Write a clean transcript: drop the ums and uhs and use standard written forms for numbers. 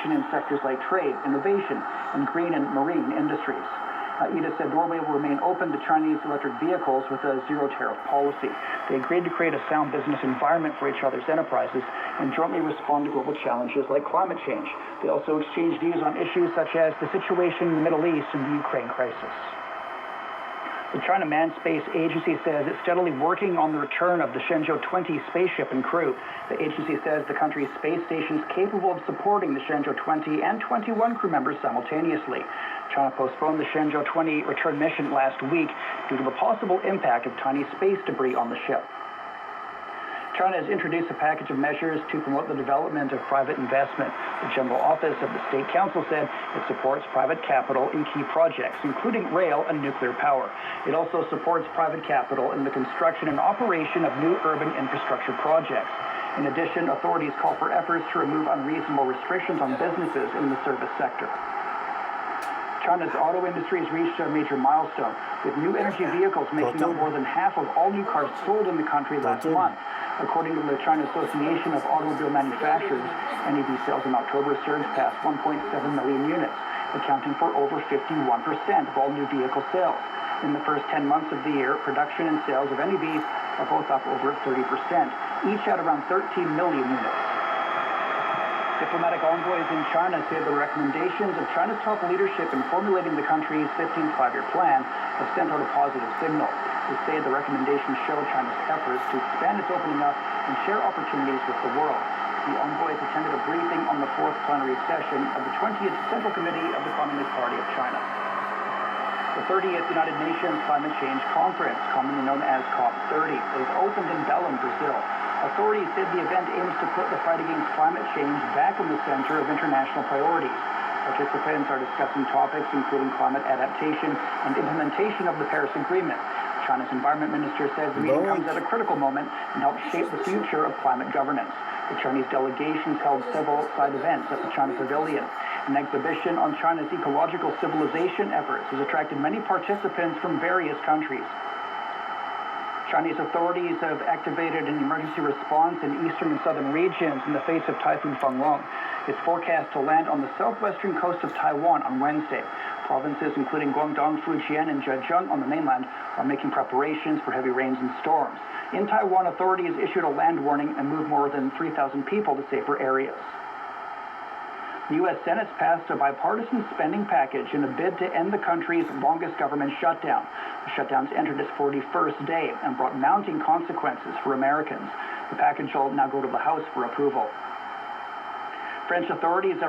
cooperation in sectors like trade, innovation, and green and marine industries. Ida said Norway will remain open to Chinese electric vehicles with a zero-tariff policy. They agreed to create a sound business environment for each other's enterprises and jointly respond to global challenges like climate change. They also exchanged views on issues such as the situation in the Middle East and the Ukraine crisis. The China Manned Space Agency says it's steadily working on the return of the Shenzhou 20 spaceship and crew. The agency says the country's space station is capable of supporting the Shenzhou 20 and 21 crew members simultaneously. China postponed the Shenzhou 20 return mission last week due to the possible impact of tiny space debris on the ship. China has introduced a package of measures to promote the development of private investment. The General Office of the State Council said it supports private capital in key projects, including rail and nuclear power. It also supports private capital in the construction and operation of new urban infrastructure projects. In addition, authorities call for efforts to remove unreasonable restrictions on businesses in the service sector. China's auto industry has reached a major milestone, with new energy vehicles making up more than half of all new cars sold in the country last month. According to the China Association of Automobile Manufacturers, NEV sales in October surged past 1.7 million units, accounting for over 51% of all new vehicle sales. In the first 10 months of the year, production and sales of NEVs are both up over 30%, each at around 13 million units. Diplomatic envoys in China say the recommendations of China's top leadership in formulating the country's 15th five-year plan have sent out a positive signal. They say the recommendations show China's efforts to expand its opening up and share opportunities with the world. The envoys attended a briefing on the fourth plenary session of the 20th Central Committee of the Communist Party of China. The 30th United Nations Climate Change Conference, commonly known as COP30, is opened in Belém, Brazil. Authorities said the event aims to put the fight against climate change back in the center of international priorities. Participants are discussing topics including climate adaptation and implementation of the Paris Agreement. China's environment minister says the meeting comes at a critical moment and helps shape the future of climate governance. The Chinese delegations held several side events at the China Pavilion. An exhibition on China's ecological civilization efforts has attracted many participants from various countries. Chinese authorities have activated an emergency response in eastern and southern regions in the face of Typhoon Fenglong. It's forecast to land on the southwestern coast of Taiwan on Wednesday. Provinces including Guangdong, Fujian, and Zhejiang on the mainland are making preparations for heavy rains and storms. In Taiwan, authorities issued a land warning and moved more than 3,000 people to safer areas. The U.S. Senate's passed a bipartisan spending package in a bid to end the country's longest government shutdown. The shutdown's entered its 41st day and brought mounting consequences for Americans. The package will now go to the House for approval. French authorities are